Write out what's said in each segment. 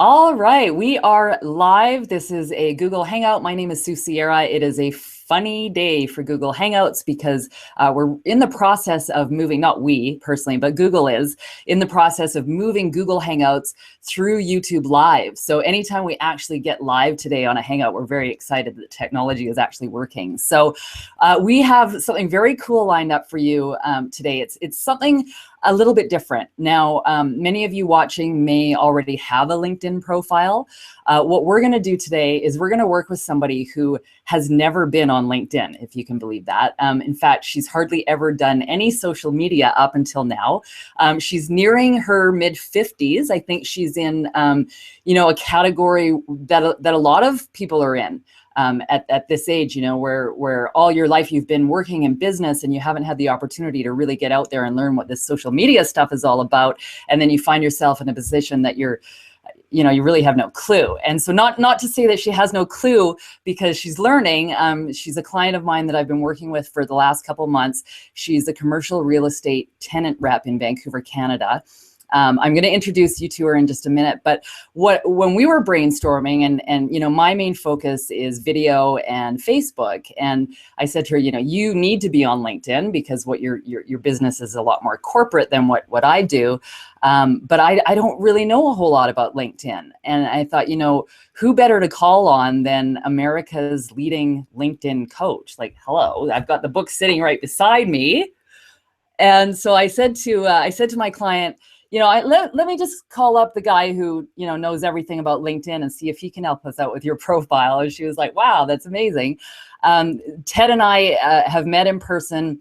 All right, we are live. This is a Google Hangout. My name is Sue Sierra. It is a funny day for Google Hangouts because we're in the process of moving, not we personally, but Google is in the process of moving Google Hangouts through YouTube Live. So anytime we actually get live today on a Hangout, we're very excited that the technology is actually working. So we have something very cool lined up for you today. It's something a little bit different. Now, many of you watching may already have a LinkedIn profile. What we're going to do today is we're going to work with somebody who has never been on LinkedIn, if you can believe that. In fact, she's hardly ever done any social media up until now. She's nearing her mid-50s. I think she's in, a category that a lot of people are in. At this age, where all your life you've been working in business and you haven't had the opportunity to really get out there and learn what this social media stuff is all about. And then you find yourself in a position that you really have no clue. And so not to say that she has no clue because she's learning. She's a client of mine that I've been working with for the last couple of months. She's a commercial real estate tenant rep in Vancouver, Canada. I'm going to introduce you to her in just a minute, but when we were brainstorming and my main focus is video and Facebook, and I said to her, you need to be on LinkedIn because what your business is a lot more corporate than what I do, but I don't really know a whole lot about LinkedIn, and I thought, who better to call on than America's leading LinkedIn coach? Like, hello, I've got the book sitting right beside me, and so I said to my client, let me just call up the guy who, knows everything about LinkedIn and see if he can help us out with your profile. And she was like, wow, that's amazing. Ted and I have met in person.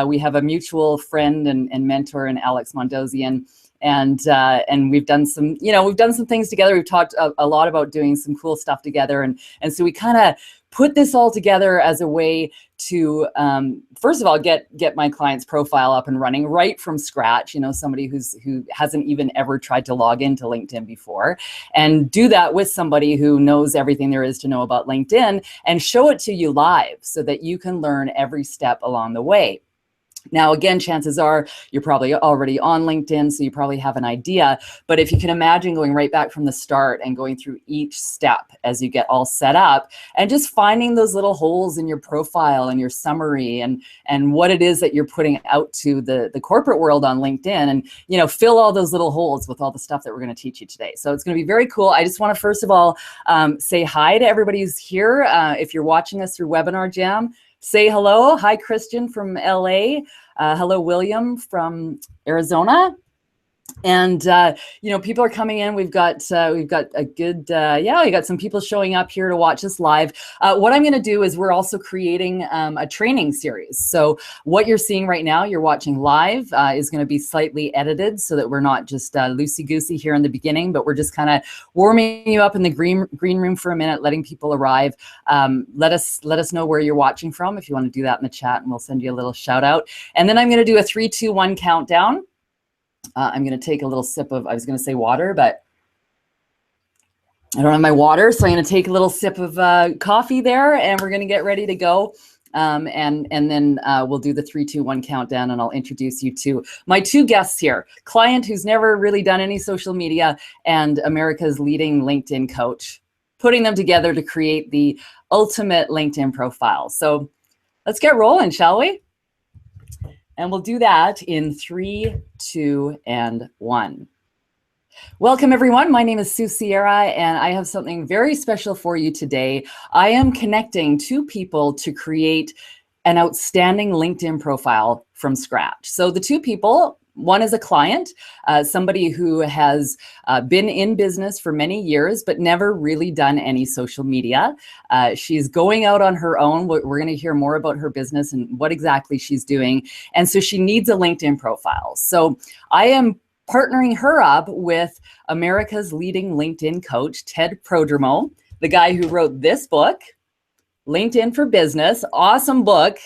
We have a mutual friend and mentor in Alex Mondosian. And we've done some things together. We've talked a lot about doing some cool stuff together. And so we kind of put this all together as a way to, first of all, get my client's profile up and running right from scratch, somebody who hasn't even ever tried to log into LinkedIn before, and do that with somebody who knows everything there is to know about LinkedIn and show it to you live so that you can learn every step along the way. Now, again, chances are you're probably already on LinkedIn, so you probably have an idea. But if you can imagine going right back from the start and going through each step as you get all set up and just finding those little holes in your profile and your summary and what it is that you're putting out to the corporate world on LinkedIn, and fill all those little holes with all the stuff that we're going to teach you today. So it's going to be very cool. I just want to first of all say hi to everybody who's here. If you're watching us through Webinar Jam, say hello. Hi, Christian from LA. Hello, William from Arizona. And people are coming in. We've got a good we got some people showing up here to watch us live. What I'm going to do is we're also creating a training series. So what you're seeing right now, you're watching live, is going to be slightly edited so that we're not just loosey-goosey here in the beginning, but we're just kind of warming you up in the green room for a minute, letting people arrive. Let us know where you're watching from if you want to do that in the chat, and we'll send you a little shout out. And then I'm going to do a 3, 2, 1 countdown. I'm going to take a little sip of, I was going to say water, but I don't have my water. So I'm going to take a little sip of coffee there, and we're going to get ready to go. And then we'll do the 3, 2, 1 countdown, and I'll introduce you to my two guests here, client who's never really done any social media and America's leading LinkedIn coach, putting them together to create the ultimate LinkedIn profile. So let's get rolling, shall we? And we'll do that in 3, 2, and 1. Welcome, everyone. My name is Sue Sierra, and I have something very special for you today. I am connecting two people to create an outstanding LinkedIn profile from scratch. So the two people, one is a client, somebody who has been in business for many years, but never really done any social media. She's going out on her own. We're going to hear more about her business and what exactly she's doing. And so she needs a LinkedIn profile. So I am partnering her up with America's leading LinkedIn coach, Ted Prodromou, the guy who wrote this book, LinkedIn for Business. Awesome book.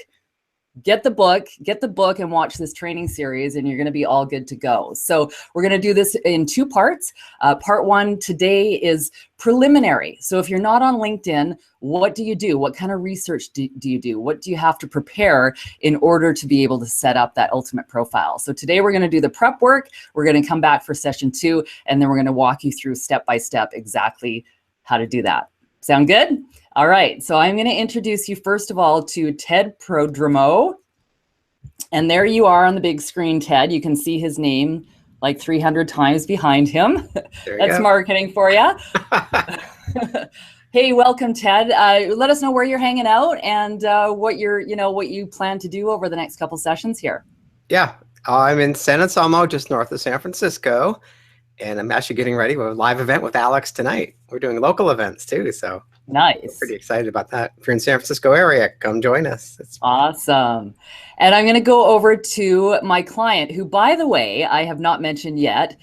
get the book and watch this training series, and you're going to be all good to go. So we're going to do this in 2 parts. Part 1 today is preliminary. So if you're not on LinkedIn, what do you do? What kind of research do you do? What do you have to prepare in order to be able to set up that ultimate profile? So today we're going to do the prep work. We're going to come back for session 2, and then we're going to walk you through step by step exactly how to do that. Sound good? All right, so I'm going to introduce you first of all to Ted Prodromou. And there you are on the big screen, Ted. You can see his name like 300 times behind him. That's marketing for you. Hey, welcome, Ted. Let us know where you're hanging out and what you plan to do over the next couple sessions here. Yeah, I'm in San Anselmo, just north of San Francisco. And I'm actually getting ready for a live event with Alex tonight. We're doing local events too, so nice. We're pretty excited about that. If you're in San Francisco area, come join us. It's awesome. And I'm going to go over to my client, who, by the way, I have not mentioned yet,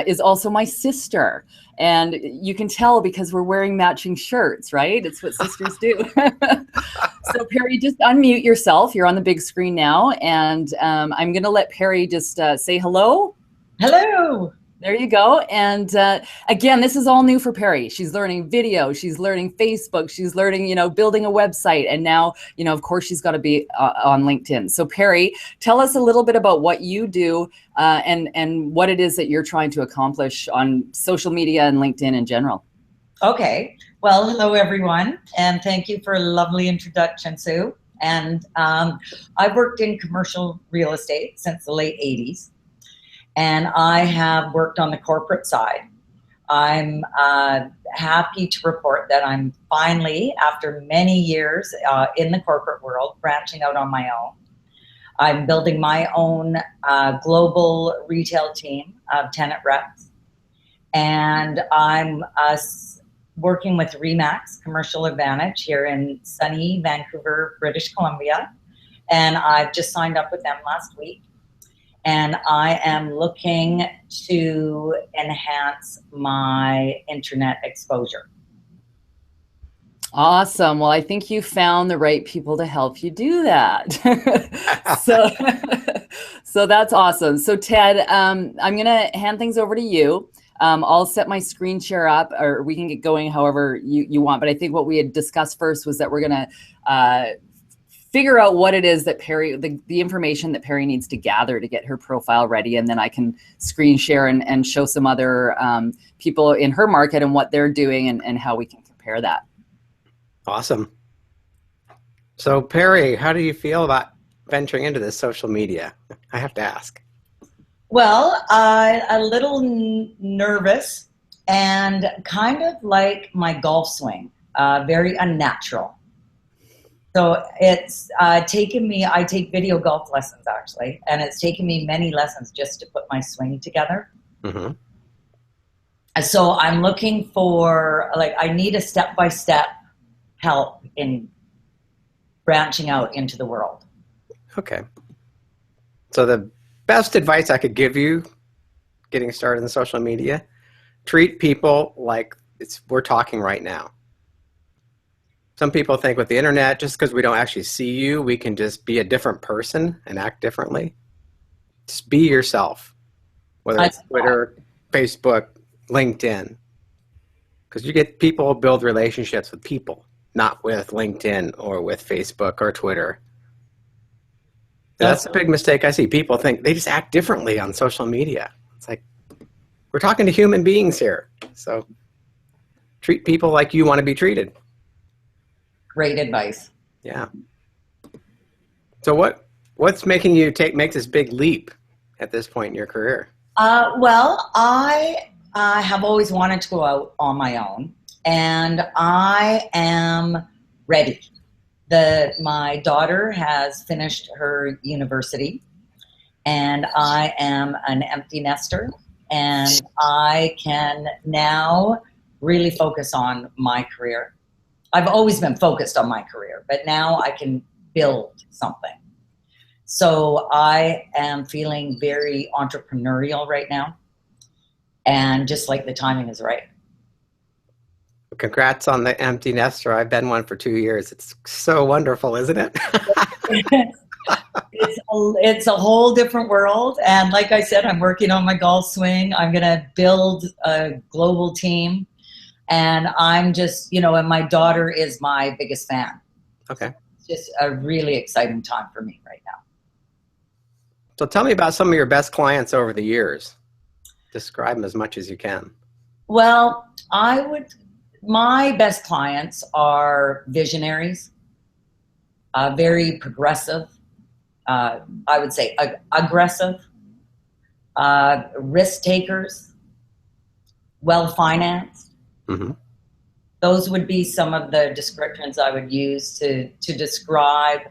is also my sister. And you can tell because we're wearing matching shirts, right? It's what sisters do. So Perry, just unmute yourself. You're on the big screen now. And I'm going to let Perry just say hello. Hello. There you go. And again, this is all new for Perry. She's learning video. She's learning Facebook. She's learning, building a website. And now, of course, she's got to be on LinkedIn. So Perry, tell us a little bit about what you do and what it is that you're trying to accomplish on social media and LinkedIn in general. Okay. Well, hello, everyone. And thank you for a lovely introduction, Sue. And I've worked in commercial real estate since the late 80s. And I have worked on the corporate side. I'm happy to report that I'm finally, after many years in the corporate world, branching out on my own. I'm building my own global retail team of tenant reps. And I'm working with Remax Commercial Advantage here in sunny Vancouver, British Columbia. And I've just signed up with them last week. And I am looking to enhance my internet exposure. Awesome. Well, I think you found the right people to help you do that. So that's awesome. So Ted, I'm going to hand things over to you. I'll set my screen share up, or we can get going however you want. But I think what we had discussed first was that we're going to figure out what it is that Perry, the information that Perry needs to gather to get her profile ready. And then I can screen share and show some other people in her market and what they're doing and how we can compare that. Awesome. So Perry, how do you feel about venturing into this social media? I have to ask. Well, a little nervous and kind of like my golf swing, very unnatural. So it's taken me, I take video golf lessons actually, and it's taken me many lessons just to put my swing together. Mm-hmm. So I'm looking for, I need a step-by-step help in branching out into the world. Okay. So the best advice I could give you getting started in social media, treat people like we're talking right now. Some people think with the internet, just because we don't actually see you, we can just be a different person and act differently. Just be yourself, whether it's Twitter, Facebook, LinkedIn. Because you get people build relationships with people, not with LinkedIn or with Facebook or Twitter. That's a big mistake I see. People think they just act differently on social media. It's like, we're talking to human beings here. So treat people like you want to be treated. Great advice. Yeah. So what's making you make this big leap at this point in your career? Well, I have always wanted to go out on my own, and I am ready. My daughter has finished her university, and I am an empty nester, and I can now really focus on my career. I've always been focused on my career, but now I can build something. So I am feeling very entrepreneurial right now, and just like the timing is right. Congrats on the empty nester. I've been one for 2 years. It's so wonderful, isn't it? It's a whole different world. And like I said, I'm working on my golf swing. I'm going to build a global team. And I'm just, and my daughter is my biggest fan. Okay. It's just a really exciting time for me right now. So tell me about some of your best clients over the years. Describe them as much as you can. Well, my best clients are visionaries, very progressive, I would say aggressive, risk takers, well-financed. Mm-hmm. Those would be some of the descriptions I would use to describe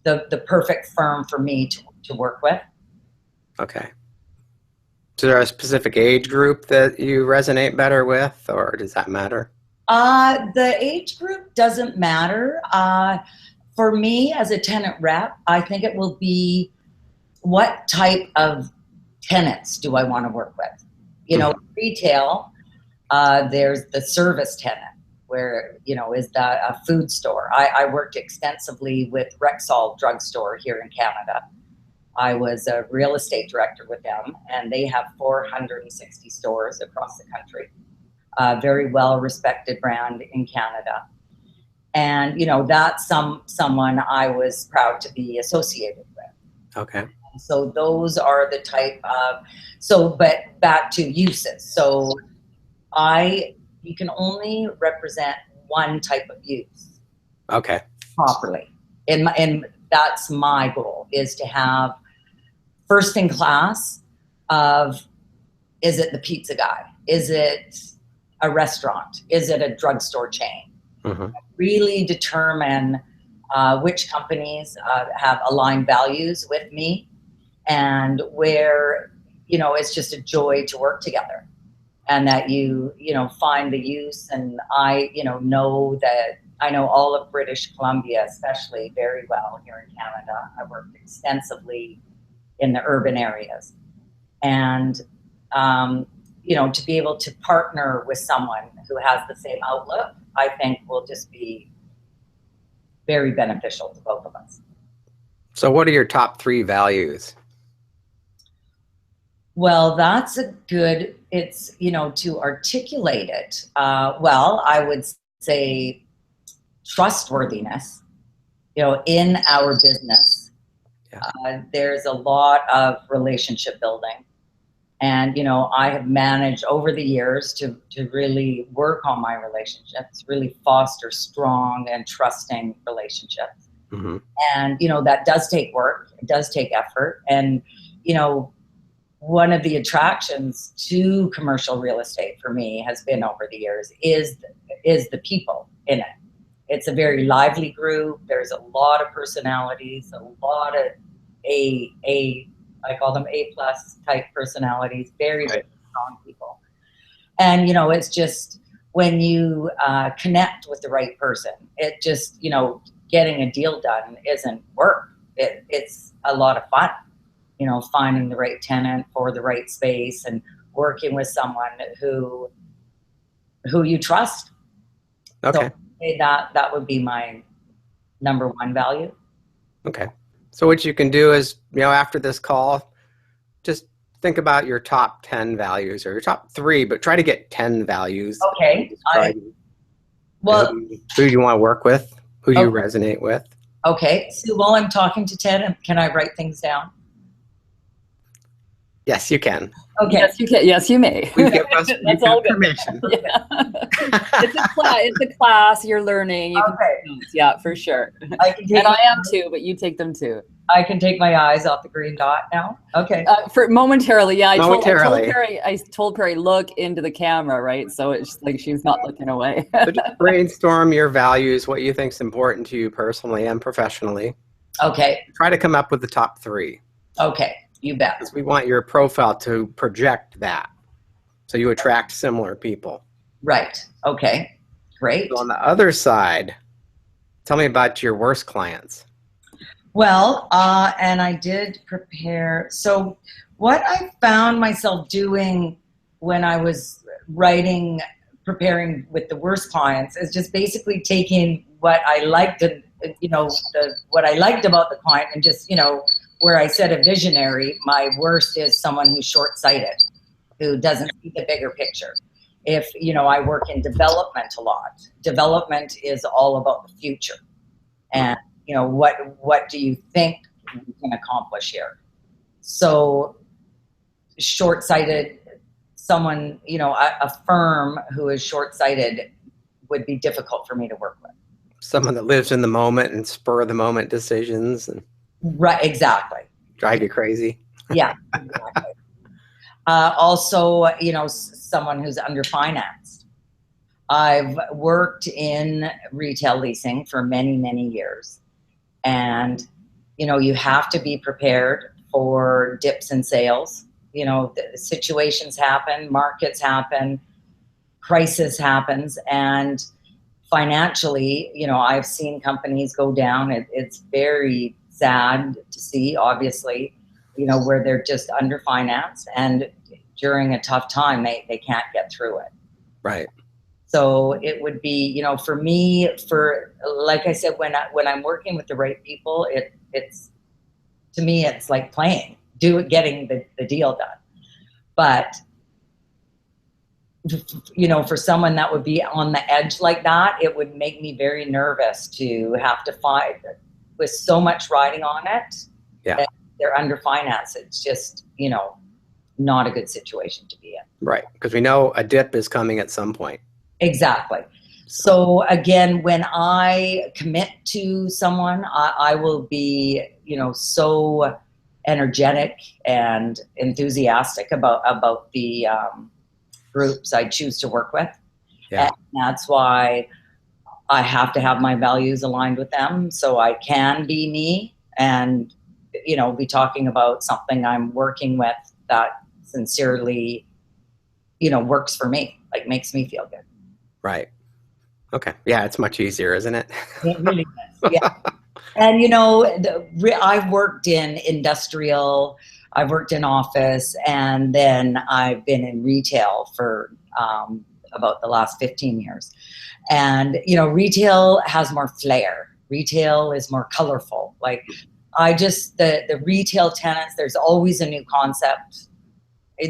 the perfect firm for me to work with. Okay. So is there a specific age group that you resonate better with, or does that matter? The age group doesn't matter. For me as a tenant rep, I think it will be what type of tenants do I want to work with? Retail, there's the service tenant where, is that a food store? I worked extensively with Rexall drugstore here in Canada. I was a real estate director with them, and they have 460 stores across the country. Very well-respected brand in Canada. And, that's someone I was proud to be associated with. Okay. So those are the type of, but back to uses. So you can only represent one type of use. Okay. Properly. And that's my goal, is to have first in class of, is it the pizza guy? Is it a restaurant? Is it a drugstore chain? Mm-hmm. Really determine which companies have aligned values with me, and where, it's just a joy to work together, and that you find the use. And I, know that I know all of British Columbia, especially, very well here in Canada. I worked extensively in the urban areas, and to be able to partner with someone who has the same outlook, I think will just be very beneficial to both of us. So what are your top 3 values? Well, that's it's, to articulate it. Well, I would say trustworthiness, in our business. Yeah. There's a lot of relationship building. And, I have managed over the years to really work on my relationships, really foster strong and trusting relationships. Mm-hmm. And, that does take work. It does take effort. And, one of the attractions to commercial real estate for me has been over the years is the people in it. It's a very lively group. There's a lot of personalities, a lot of I call them A+ type personalities, very, very strong people. And, it's just when you connect with the right person, it just, getting a deal done isn't work. It's a lot of fun, finding the right tenant for the right space and working with someone who you trust. Okay. So that would be my number 1 value. Okay. So what you can do is, after this call, just think about your top 10 values, or your top 3, but try to get 10 values. Okay. Who you want to work with, who you resonate with. Okay. So while I'm talking to Ted, can I write things down? Yes, you can. Okay. Yes, you can. Yes, you may. We've got permission. Yeah. It's a class. You're learning. You can yeah, for sure. I am too, but you take them too. I can take my eyes off the green dot now. Okay. For momentarily, yeah. Momentarily. I told Perry, look into the camera, right? So it's like she's not looking away. So just brainstorm your values, what you think is important to you personally and professionally. Okay. Try to come up with the top 3. Okay. You bet. Because we want your profile to project that, so you attract similar people. Right. Okay. Great. So on the other side, tell me about your worst clients. Well, and I did prepare. So what I found myself doing when I was preparing with the worst clients, is just basically taking what I liked you know, what I liked about the client, and just, you know, where I said a visionary, my worst is someone who's short-sighted, who doesn't see the bigger picture. If, you know, I work in development a lot. Development is all about the future. And, you know, what do you think we can accomplish here? So short-sighted, someone, you know, a firm who is short-sighted would be difficult for me to work with. Someone that lives in the moment and spur of the moment decisions and Right, exactly. drive you crazy. Yeah, exactly. Also, you know, someone who's underfinanced. I've worked in retail leasing for many, many years. And, you know, you have to be prepared for dips in sales. You know, the situations happen, markets happen, crisis happens. And financially, you know, I've seen companies go down. It's very sad to see, obviously, you know, where they're just underfinanced, and during a tough time, they can't get through it. Right. So it would be, you know, for me, like I said, when I'm working with the right people, it's to me, it's like playing, getting the deal done. But, you know, for someone that would be on the edge like that, it would make me very nervous to have to fight with so much riding on it. Yeah. That they're underfinanced. It's just, you know, not a good situation to be in. Right. Because we know a dip is coming at some point. Exactly. So again, when I commit to someone, I will be, you know, so energetic and enthusiastic about the groups I choose to work with. Yeah. And that's why I have to have my values aligned with them, so I can be me and, you know, be talking about something I'm working with that sincerely, you know, works for me, like makes me feel good. Right. Okay. Yeah, it's much easier, isn't it? It really is. Yeah. And, you know, I've worked in industrial, I've worked in office, and then I've been in retail for about the last 15 years. And, you know, retail has more flair. Retail is more colorful. Like, the retail tenants, there's always a new concept.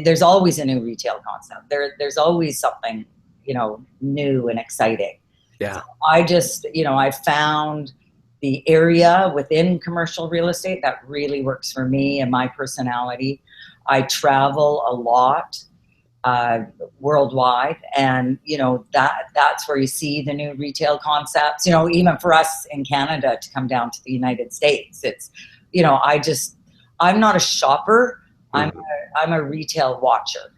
There's always a new retail concept. There's always something, you know, new and exciting. Yeah. So I just, you know, I found the area within commercial real estate that really works for me and my personality. I travel a lot worldwide, and, you know, that's where you see the new retail concepts. You know, even for us in Canada to come down to the United States, it's, you know, I'm not a shopper. I'm a retail watcher.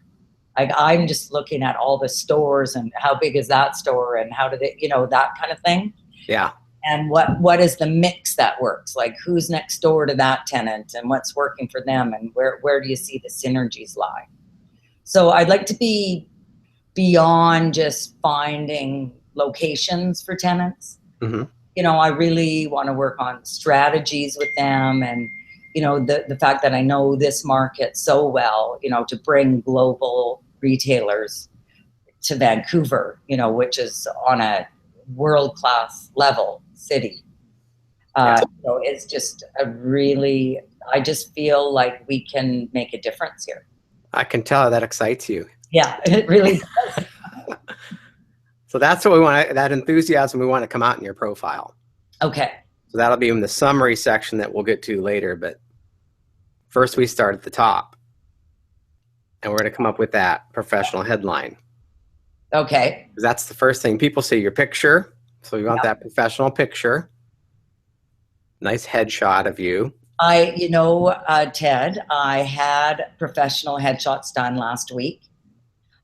Like, I'm just looking at all the stores and how big is that store and how do they, you know, that kind of thing. Yeah. And what is the mix that works? Like, who's next door to that tenant and what's working for them, and where do you see the synergies lie? So I'd like to be beyond just finding locations for tenants. Mm-hmm. You know, I really want to work on strategies with them, and, you know, the fact that I know this market so well, you know, to bring global retailers to Vancouver, you know, which is on a world-class level city. Yeah. So it's just I just feel like we can make a difference here. I can tell that excites you. Yeah, it really does. So that's what we want, that enthusiasm we want to come out in your profile. Okay. So that'll be in the summary section that we'll get to later. But first we start at the top. And we're going to come up with that professional headline. Okay. Because that's the first thing. People see your picture. So we want that professional picture. Nice headshot of you. You know, Ted, I had professional headshots done last week.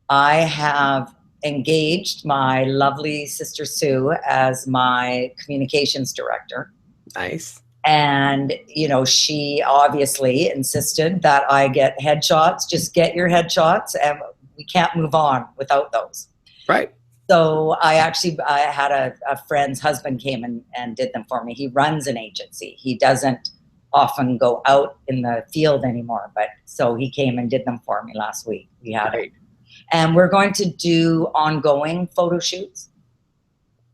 I have engaged my lovely sister Sue as my communications director. Nice. And, you know, she obviously insisted that I get headshots. Just get your headshots, and we can't move on without those. Right. So I had a friend's husband came and did them for me. He runs an agency. He doesn't often go out in the field anymore, but so he came and did them for me last week. We had it. And we're going to do ongoing photo shoots.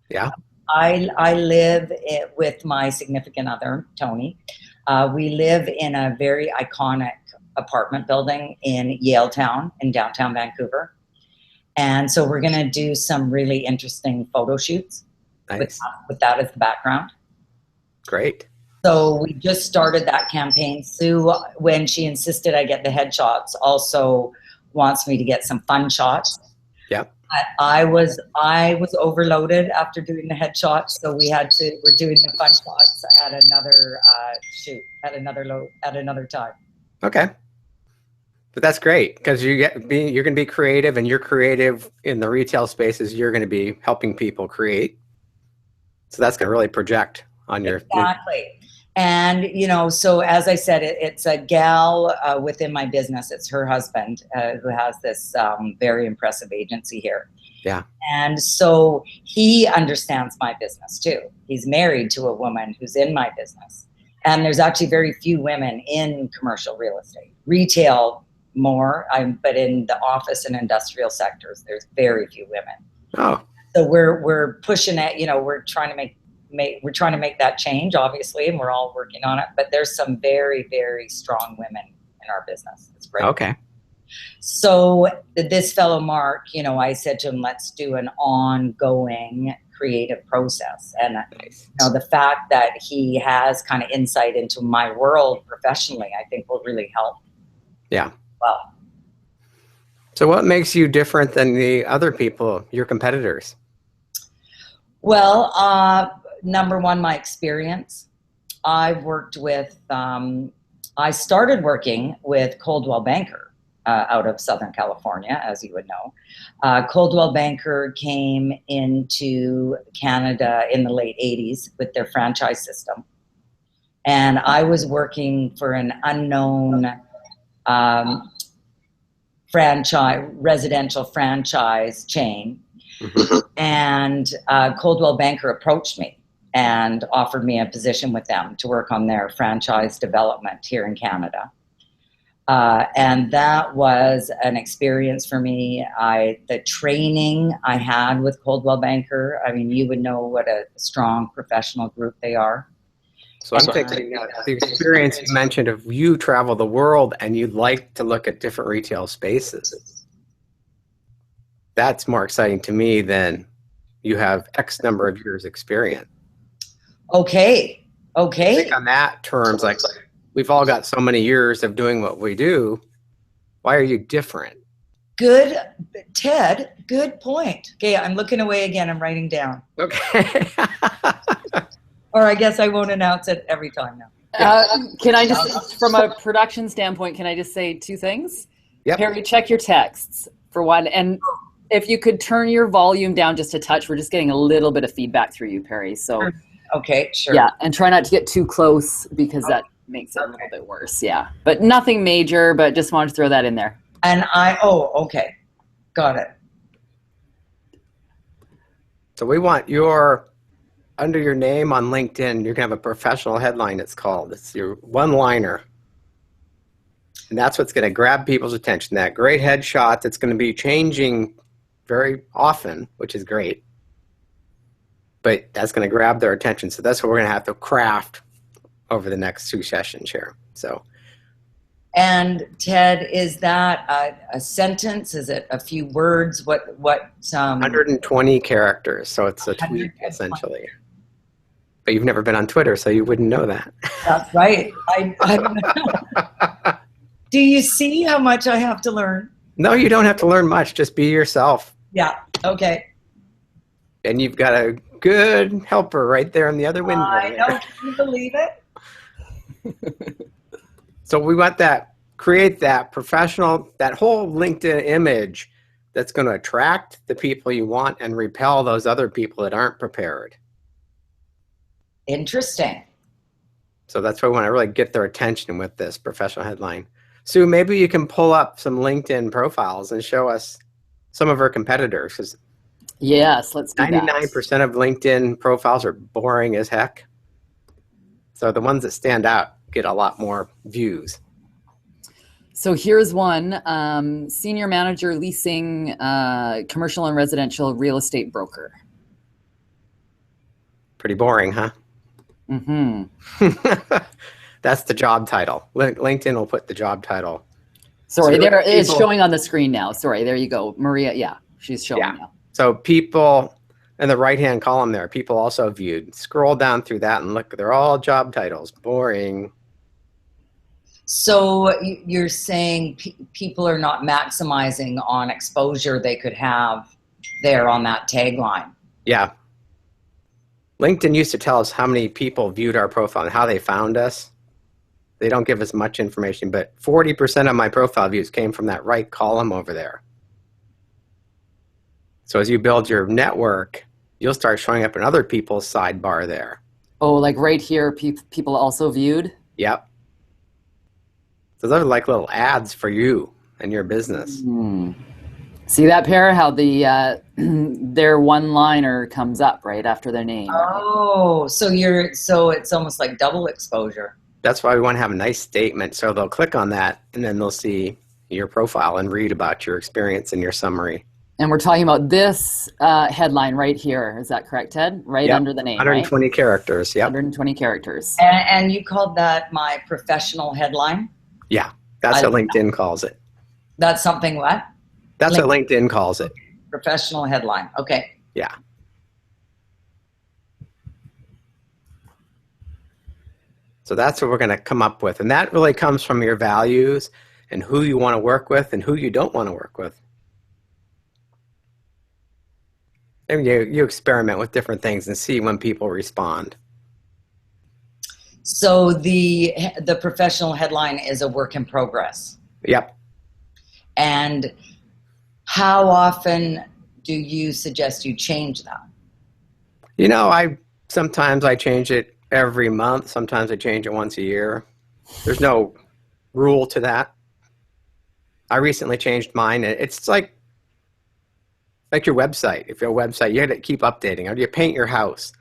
Yeah. I live with my significant other, Tony. We live in a very iconic apartment building in Yaletown in downtown Vancouver. And so we're going to do some really interesting photo shoots Nice. with that as the background. Great. So we just started that campaign. Sue, when she insisted I get the headshots, also wants me to get some fun shots. Yep. I was overloaded after doing the headshots, so we're doing the fun shots at another shoot at another time. Okay. But that's great because you're going to be creative, and you're creative in the retail spaces. You're going to be helping people create. So that's going to really project on your. Exactly. And, you know, so as I said, it's a gal within my business. It's her husband who has this very impressive agency here. Yeah. And so he understands my business too. He's married to a woman who's in my business. And there's actually very few women in commercial real estate. Retail more, but in the office and industrial sectors, there's very few women. Oh. So we're pushing it, you know, we're trying to make that change, obviously, and we're all working on it. But there's some very, very strong women in our business. It's great. Okay. So this fellow Mark, you know, I said to him, let's do an ongoing creative process. And Nice. you know, the fact that he has kind of insight into my world professionally, I think will really help. Yeah. Well. So what makes you different than the other people, your competitors? Well, number one, my experience. I've worked with, I started working with Coldwell Banker out of Southern California, as you would know. Coldwell Banker came into Canada in the late 80s with their franchise system. And I was working for an unknown residential franchise chain. Mm-hmm. And Coldwell Banker approached me and offered me a position with them to work on their franchise development here in Canada. And that was an experience for me. The training I had with Coldwell Banker, I mean, you would know what a strong professional group they are. So I'm thinking the experience you mentioned of you travel the world and you'd like to look at different retail spaces. That's more exciting to me than you have X number of years experience. Okay. I think on that terms, like we've all got so many years of doing what we do. Why are you different? Good, Ted, good point. Okay, I'm looking away again. I'm writing down. Okay. Or I guess I won't announce it every time now. Can I just, from a production standpoint, can I just say two things? Yep. Perry, check your texts for one. And if you could turn your volume down just a touch, we're just getting a little bit of feedback through you, Perry. So okay, sure. Yeah, and try not to get too close because that makes it a little bit worse. Yeah, but nothing major, but just wanted to throw that in there. And okay. Got it. So we want under your name on LinkedIn, you're going to have a professional headline, it's called. It's your one-liner. And that's what's going to grab people's attention. That great headshot that's going to be changing very often, which is great. But that's going to grab their attention. So that's what we're going to have to craft over the next 2 sessions here. So. And Ted, is that a sentence? Is it a few words? What 120 characters. So it's a tweet essentially. But you've never been on Twitter, so you wouldn't know that. That's right. Do you see how much I have to learn? No, you don't have to learn much. Just be yourself. Yeah. Okay. And you've got a good helper right there in the other window. I know. Can you believe it? So we want create that professional, that whole LinkedIn image that's going to attract the people you want and repel those other people that aren't prepared. Interesting. So that's why we want to really get their attention with this professional headline. Sue, maybe you can pull up some LinkedIn profiles and show us some of our competitors. Because yes, let's do 99% of LinkedIn profiles are boring as heck. So the ones that stand out get a lot more views. So here's one, senior manager leasing, commercial and residential real estate broker. Pretty boring, huh? Mm-hmm. That's the job title. LinkedIn will put the job title. Sorry, So there it's people, showing on the screen now. Sorry, there you go. Maria, yeah, she's showing yeah. now. So people in the right-hand column there, people also viewed. Scroll down through that and look, they're all job titles. Boring. So you're saying people are not maximizing on exposure they could have there on that tagline. Yeah. LinkedIn used to tell us how many people viewed our profile and how they found us. They don't give us much information, but 40% of my profile views came from that right column over there. So as you build your network, you'll start showing up in other people's sidebar there. Oh, like right here, people also viewed? Yep. So those are like little ads for you and your business. See that pair? How the their one-liner comes up right after their name. Oh, so it's almost like double exposure. That's why we want to have a nice statement. So they'll click on that and then they'll see your profile and read about your experience and your summary. And we're talking about this headline right here. Is that correct, Ted? Right under the name, 120 right? characters, yep. 120 characters. And you called that my professional headline? Yeah, that's what LinkedIn calls it. That's something what? That's what LinkedIn calls it. Professional headline, okay. Yeah. So that's what we're going to come up with. And that really comes from your values and who you want to work with and who you don't want to work with. And you experiment with different things and see when people respond. So the professional headline is a work in progress. Yep. And how often do you suggest you change that? You know, sometimes I change it every month. Sometimes I change it once a year. There's no rule to that. I recently changed mine. It's like your website. If your website, you have to keep updating. Or you paint your house.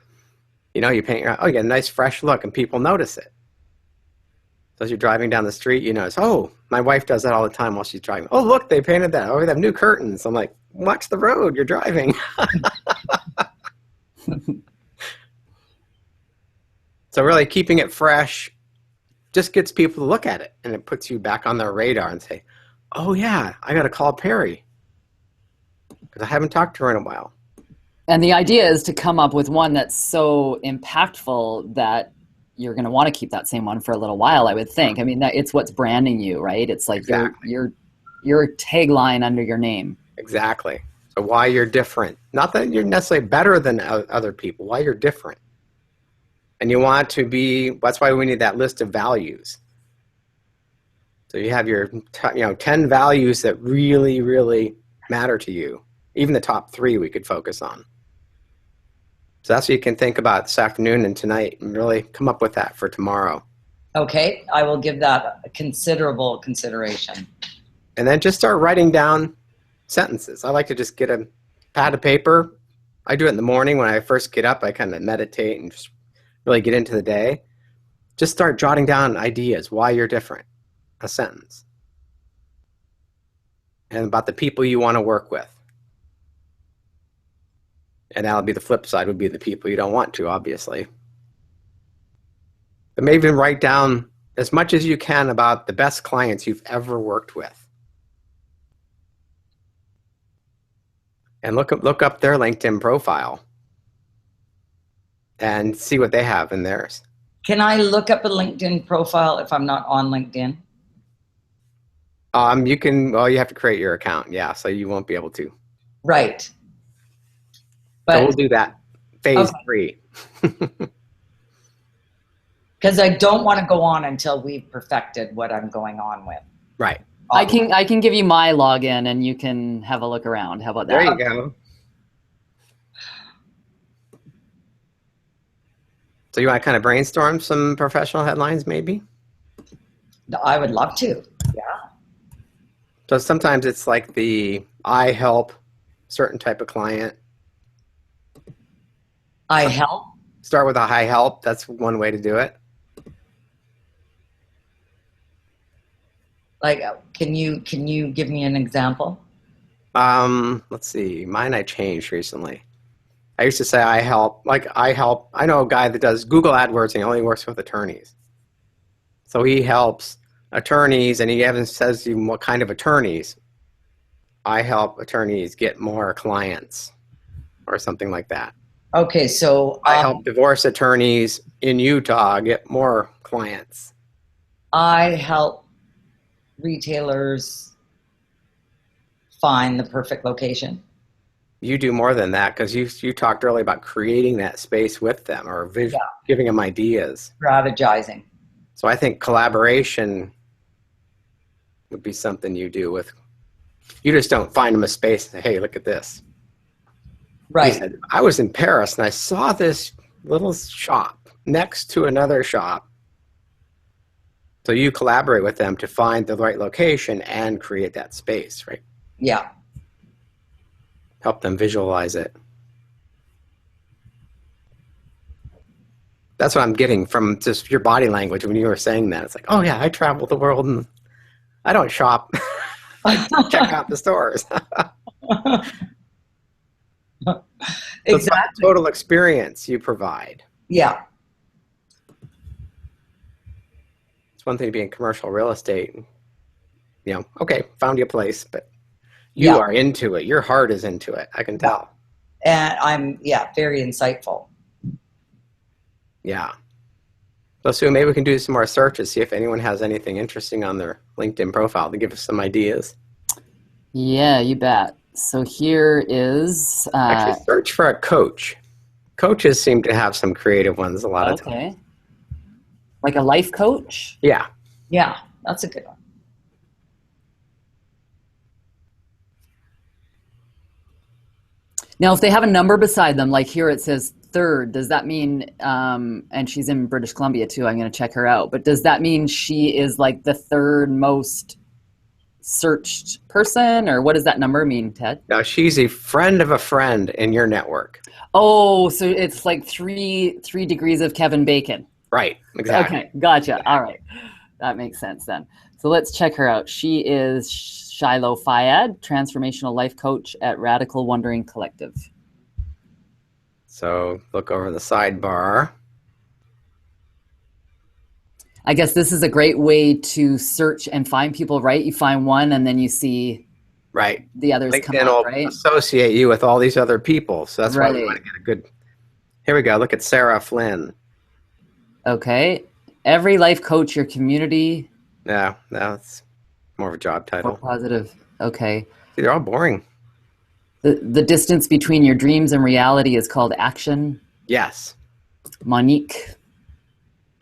You know, you paint your house. Oh, you get a nice fresh look and people notice it. So as you're driving down the street, you notice, oh, my wife does that all the time while she's driving. Oh, look, they painted that. Oh, they have new curtains. I'm like, watch the road. You're driving. So really keeping it fresh just gets people to look at it, and it puts you back on their radar and say, oh, yeah, I got to call Perry because I haven't talked to her in a while. And the idea is to come up with one that's so impactful that you're going to want to keep that same one for a little while, I would think. I mean, it's what's branding you, right? It's like exactly. your tagline under your name. Exactly. So why you're different. Not that you're necessarily better than other people, why you're different. And you want to be, that's why we need that list of values. So you have your 10 values that really, really matter to you. Even the top 3 we could focus on. So that's what you can think about this afternoon and tonight and really come up with that for tomorrow. Okay, I will give that a considerable consideration. And then just start writing down sentences. I like to just get a pad of paper. I do it in the morning when I first get up. I kind of meditate and just really get into the day. Just start jotting down ideas, why you're different, a sentence. And about the people you want to work with. And that'll be the flip side, would be the people you don't want to, obviously. But maybe even write down as much as you can about the best clients you've ever worked with. And look up their LinkedIn profile and see what they have in theirs. Can I look up a LinkedIn profile if I'm not on LinkedIn? You can, well, you have to create your account, yeah, so you won't be able to. Right. But so we'll do that. Phase 3. Because I don't want to go on until we've perfected what I'm going on with. Right. I can give you my login and you can have a look around. How about that? There you go. So you want to kind of brainstorm some professional headlines maybe? I would love to. Yeah. So sometimes it's like I help certain type of client. I help? Start with I help. That's one way to do it. Like, can you give me an example? Let's see. Mine I changed recently. I used to say I help. I know a guy that does Google AdWords and he only works with attorneys. So he helps attorneys, and he even says to you what kind of attorneys. I help attorneys get more clients or something like that. Okay, so I help divorce attorneys in Utah get more clients. I help retailers find the perfect location. You do more than that, because you talked earlier about creating that space with them, or giving them ideas. Strategizing. So I think collaboration would be something you do with. You just don't find them a space and say, hey, look at this. Right. He said, I was in Paris and I saw this little shop next to another shop. So you collaborate with them to find the right location and create that space, right? Yeah. Help them visualize it. That's what I'm getting from just your body language when you were saying that. It's like, oh yeah, I travel the world and I don't shop. I check out the stores. Exactly. Total experience you provide. Yeah. It's one thing to be in commercial real estate. You know, okay, found you a place, but you are into it. Your heart is into it. I can tell. And I'm, very insightful. Yeah. So Sue, maybe we can do some more searches, see if anyone has anything interesting on their LinkedIn profile to give us some ideas. Yeah, you bet. So here is... Actually, search for a coach. Coaches seem to have some creative ones a lot of times. Okay. Like a life coach? Yeah. Yeah, that's a good one. Now, if they have a number beside them, like here it says third, does that mean, and she's in British Columbia too, I'm going to check her out, but does that mean she is like the third most searched person, or what does that number mean, Ted? Now, she's a friend of a friend in your network. Oh, so it's like three degrees of Kevin Bacon. Right, exactly. Okay, gotcha. All right. That makes sense then. So let's check her out. She is Shiloh Fayad, transformational life coach at Radical Wondering Collective. So look over the sidebar. I guess this is a great way to search and find people, right? You find one and then you see the others LinkedIn come up, right? Associate you with all these other people. So that's why we want to get a good... Here we go. Look at Sarah Flynn. Okay. Every life coach, your community. Yeah, that's more of a job title. More positive. Okay. See, they're all boring. The distance between your dreams and reality is called action. Yes. Monique.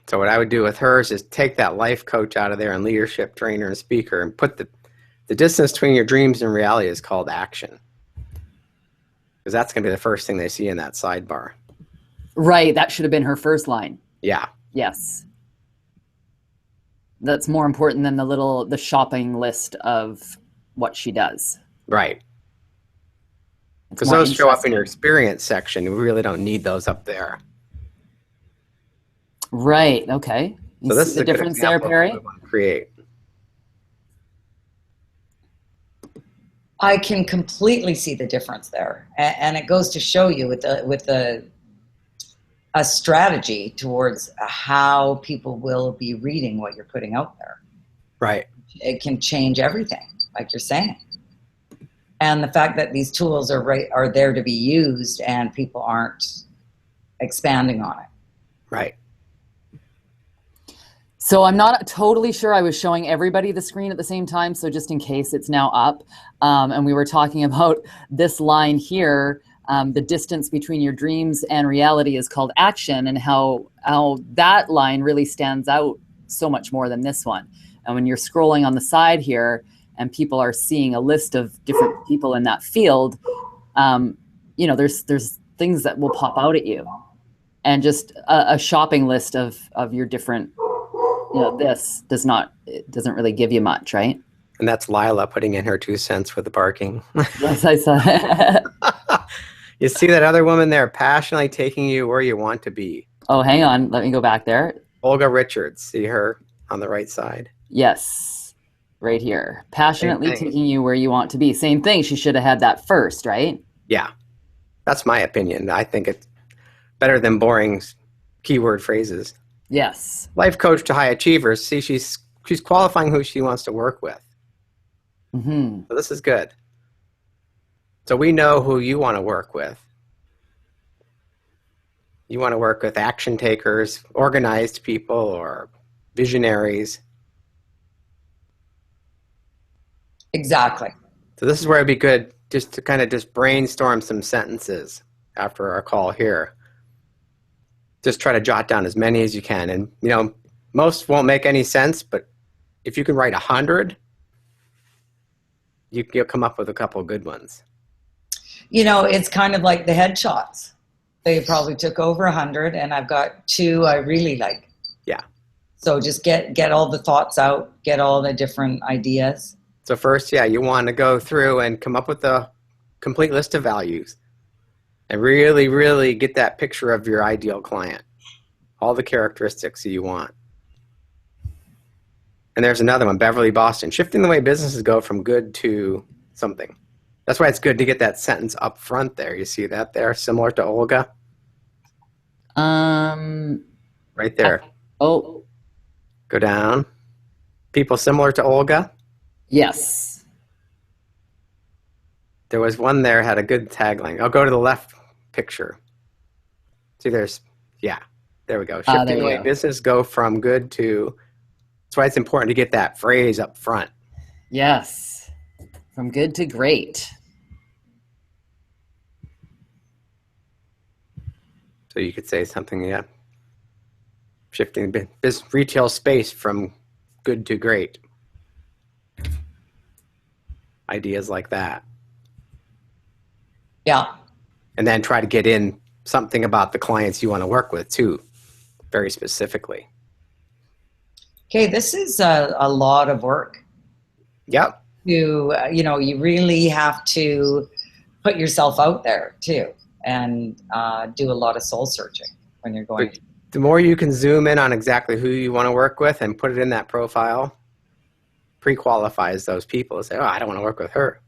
So what I would do with hers is take that life coach out of there and leadership trainer and speaker and put the distance between your dreams and reality is called action. Because that's going to be the first thing they see in that sidebar. Right. That should have been her first line. Yeah. Yes. That's more important than the shopping list of what she does. Right. Because those show up in your experience section. We really don't need those up there. Right. Okay. So this is the difference there, Perry? We want to create. I can completely see the difference there, and it goes to show you with a strategy towards how people will be reading what you're putting out there. Right. It can change everything, like you're saying. And the fact that these tools are there to be used and people aren't expanding on it. Right. So I'm not totally sure I was showing everybody the screen at the same time. So just in case, it's now up. And we were talking about this line here. The distance between your dreams and reality is called action, and how that line really stands out so much more than this one. And when you're scrolling on the side here and people are seeing a list of different people in that field, there's things that will pop out at you, and just a shopping list of your different, this doesn't really give you much, right? And that's Lila putting in her 2 cents for the parking. Yes, I saw that. You see that other woman there passionately taking you where you want to be. Oh, hang on. Let me go back there. Olga Richards. See her on the right side? Yes. Right here. Passionately taking you where you want to be. Same thing. She should have had that first, right? Yeah. That's my opinion. I think it's better than boring keyword phrases. Yes. Life coach to high achievers. See, she's qualifying who she wants to work with. Mm-hmm. So this is good. So we know who you want to work with. You want to work with action takers, organized people, or visionaries. Exactly. So this is where it'd be good just to kind of just brainstorm some sentences after our call here. Just try to jot down as many as you can. And, you know, most won't make any sense, but if you can write 100, you'll come up with a couple of good ones. You know, it's kind of like the headshots. They probably took over 100, and I've got 2 I really like. Yeah. So just get all the thoughts out, get all the different ideas. So first, yeah, you want to go through and come up with a complete list of values and really, really get that picture of your ideal client, all the characteristics that you want. And there's another one, Beverly Boston, shifting the way businesses go from good to something. That's why it's good to get that sentence up front there. You see that there, similar to Olga? Right there. Oh. Go down. People similar to Olga? Yes. There was one there had a good tagline. I'll go to the left picture. See, there we go. Shifting the way business go from good to. That's why it's important to get that phrase up front. Yes. From good to great. So you could say something, yeah. Shifting this retail space from good to great. Ideas like that. Yeah. And then try to get in something about the clients you want to work with too, very specifically. Okay, this is a lot of work. Yep. You really have to put yourself out there too, and do a lot of soul searching when you're going. But the more you can zoom in on exactly who you want to work with and put it in that profile, pre-qualifies those people and say, oh, I don't want to work with her.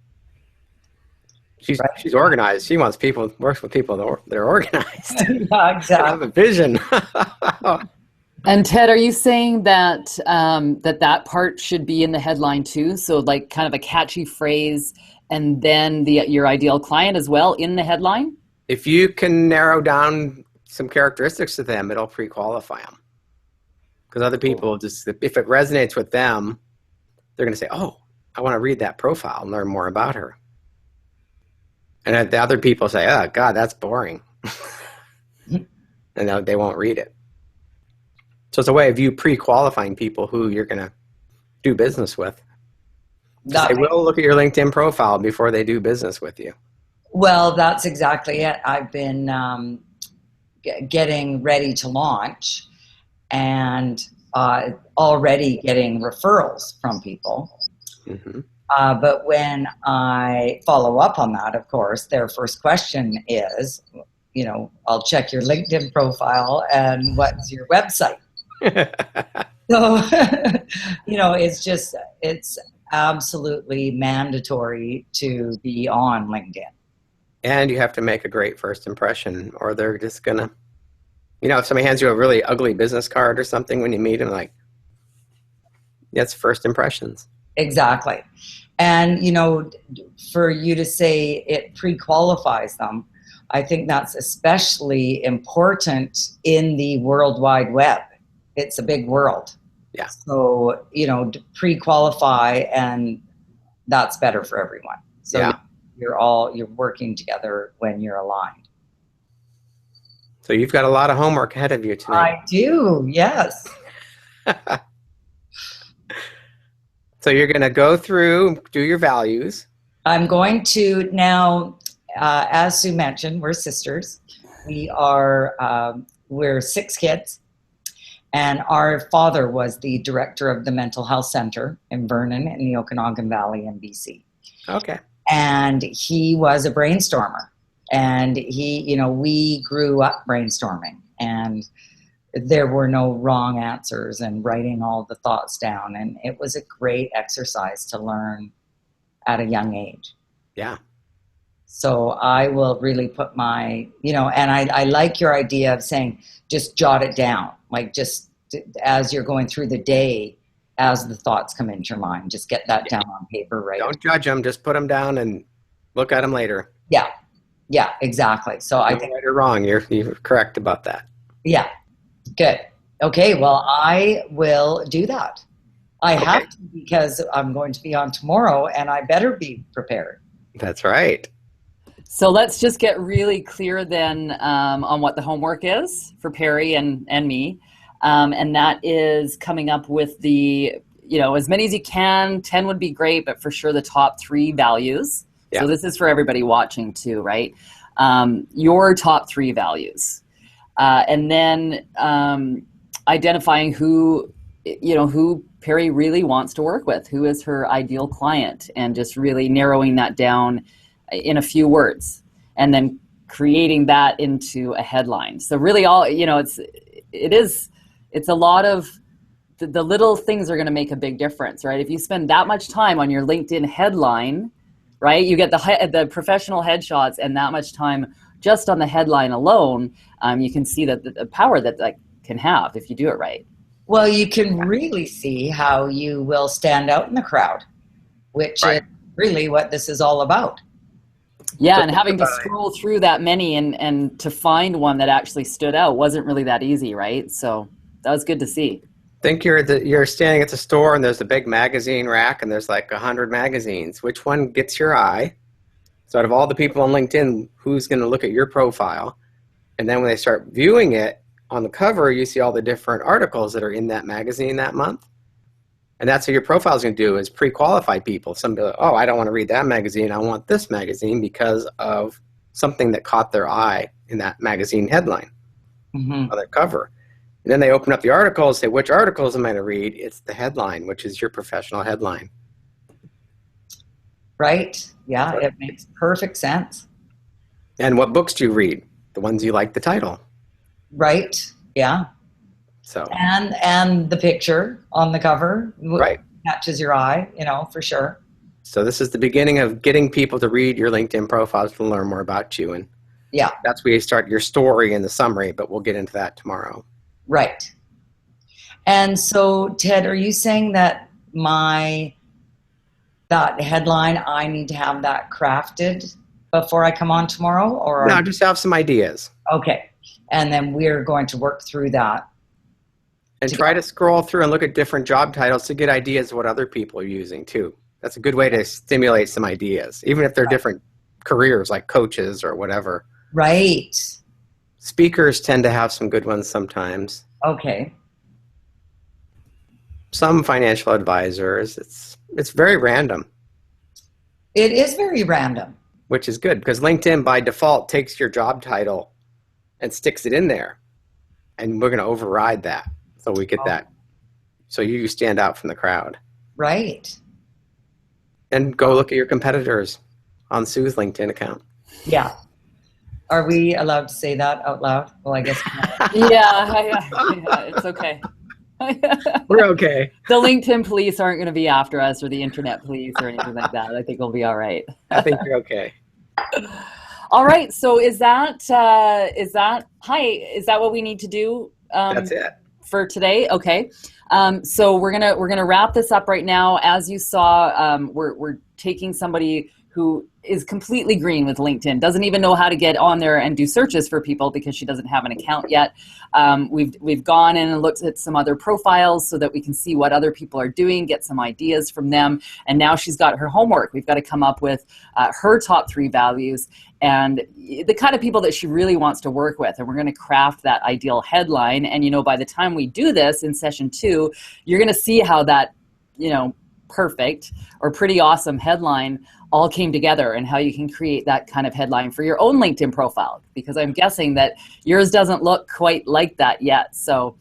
She's organized. She wants works with people that are organized. Yeah, exactly. Have a vision. And Ted, are you saying that that part should be in the headline too? So like kind of a catchy phrase, and then your ideal client as well in the headline? If you can narrow down some characteristics of them, it'll pre-qualify them. Because other people if it resonates with them, they're going to say, oh, I want to read that profile and learn more about her. And the other people say, oh, God, that's boring. And they won't read it. So it's a way of you pre-qualifying people who you're going to do business with. They will look at your LinkedIn profile before they do business with you. Well, that's exactly it. I've been getting ready to launch and already getting referrals from people. Mm-hmm. But when I follow up on that, of course, their first question is, I'll check your LinkedIn profile and what's your website? So, it's absolutely mandatory to be on LinkedIn. And you have to make a great first impression, or they're just going to, if somebody hands you a really ugly business card or something when you meet them, like, that's first impressions. Exactly. And, for you to say it pre-qualifies them, I think that's especially important in the World Wide Web. It's a big world. Yeah. So, pre-qualify, and that's better for everyone. So yeah. You're working together when you're aligned. So you've got a lot of homework ahead of you tonight. I do, yes. So you're going to go through, do your values. I'm going to now, as Sue mentioned, we're sisters. We're 6 kids. And our father was the director of the Mental Health Center in Vernon in the Okanagan Valley in BC. Okay. And he was a brainstormer. And we grew up brainstorming. And there were no wrong answers, and writing all the thoughts down. And it was a great exercise to learn at a young age. Yeah. So I will really put my, and I like your idea of saying, just jot it down, like just as you're going through the day, as the thoughts come into your mind, just get that down on paper, right? Don't judge them. Just put them down and look at them later. Yeah. Yeah, exactly. So I No think, right or wrong. You're correct about that. yeah, good. Okay, well, I will do that. I have to, because I'm going to be on tomorrow and I better be prepared. That's right. So let's just get really clear then on what the homework is for Perry and me. And that is coming up with the, as many as you can. 10 would be great, but for sure the top 3 values. Yeah. So this is for everybody watching too, right? Your top 3 values. And then identifying who Perry really wants to work with, who is her ideal client, and just really narrowing that down in a few words, and then creating that into a headline. So really all, it's a lot of the little things are going to make a big difference, right? If you spend that much time on your LinkedIn headline, right, you get the professional headshots, and that much time just on the headline alone, you can see that the power that can have if you do it right. Well, you can really see how you will stand out in the crowd, which is really what this is all about. Yeah, so, and having to scroll through that many and to find one that actually stood out wasn't really that easy, right? So that was good to see. Think you're standing at the store and there's a big magazine rack and there's like 100 magazines. Which one gets your eye? So out of all the people on LinkedIn, who's going to look at your profile? And then when they start viewing it, on the cover, you see all the different articles that are in that magazine that month. And that's what your profile is going to do, is pre-qualify people. Somebody like, oh, I don't want to read that magazine. I want this magazine because of something that caught their eye in that magazine headline on their cover. And then they open up the article and say, which articles am I going to read? It's the headline, which is your professional headline. Right. Yeah, it makes perfect sense. And what books do you read? The ones you like the title. Right. Yeah. So and the picture on the cover catches your eye, for sure. So this is the beginning of getting people to read your LinkedIn profiles to learn more about you. And yeah, that's where you start your story and the summary, but we'll get into that tomorrow. Right. And so, Ted, are you saying that that headline, I need to have that crafted before I come on tomorrow? Or no, just have some ideas. Okay. And then we're going to work through that. And try to scroll through and look at different job titles to get ideas of what other people are using too. That's a good way to stimulate some ideas, even if they're different careers like coaches or whatever. Right. Speakers tend to have some good ones sometimes. Okay. Some financial advisors, it's very random. It is very random. Which is good, because LinkedIn by default takes your job title and sticks it in there. And we're going to override that. So we get that. So you stand out from the crowd. Right. And go look at your competitors on Sue's LinkedIn account. Yeah. Are we allowed to say that out loud? Well, I guess. Yeah, it's okay. We're okay. The LinkedIn police aren't going to be after us, or the internet police or anything like that. I think we'll be all right. I think you're okay. All right. So is that what we need to do? That's it. For today. Okay. So we're gonna wrap this up right now. As you saw, we're taking somebody who is completely green with LinkedIn, doesn't even know how to get on there and do searches for people because she doesn't have an account yet. We've gone in and looked at some other profiles so that we can see what other people are doing, get some ideas from them. And now she's got her homework. We've got to come up with her top 3 values and the kind of people that she really wants to work with. And we're going to craft that ideal headline. And, by the time we do this in session 2, you're going to see how that, perfect or pretty awesome headline all came together, and how you can create that kind of headline for your own LinkedIn profile, because I'm guessing that yours doesn't look quite like that yet. So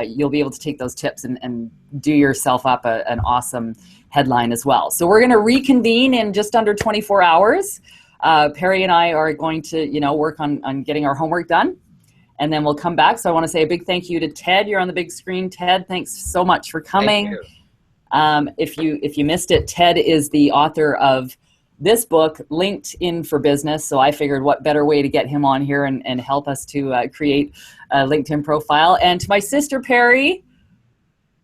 you'll be able to take those tips and do yourself up an awesome headline as well. So we're going to reconvene in just under 24 hours. Perry and I are going to, work on getting our homework done, and then we'll come back. So I want to say a big thank you to Ted. You're on the big screen. Ted, thanks so much for coming. Thank you. If you missed it, Ted is the author of this book, Linked In for Business. So I figured what better way to get him on here and help us to create a LinkedIn profile. And to my sister, Perry,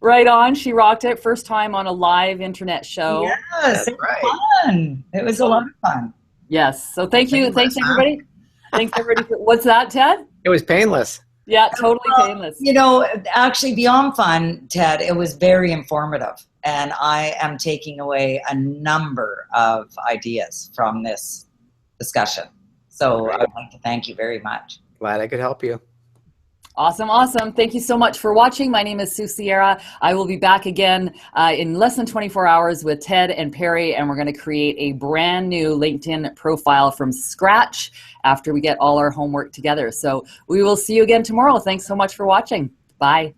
right on. She rocked it. First time on a live internet show. Yes, it was fun. It was a lot of fun. Yes. So thank you. Thanks, everybody. Thanks, everybody. What's that, Ted? It was painless. Yeah, totally painless. You know, actually, beyond fun, Ted, it was very informative. And I am taking away a number of ideas from this discussion. So I would like to thank you very much. Glad I could help you. Awesome, awesome. Thank you so much for watching. My name is Sue Sierra. I will be back again in less than 24 hours with Ted and Perry, and we're going to create a brand new LinkedIn profile from scratch after we get all our homework together. So we will see you again tomorrow. Thanks so much for watching. Bye.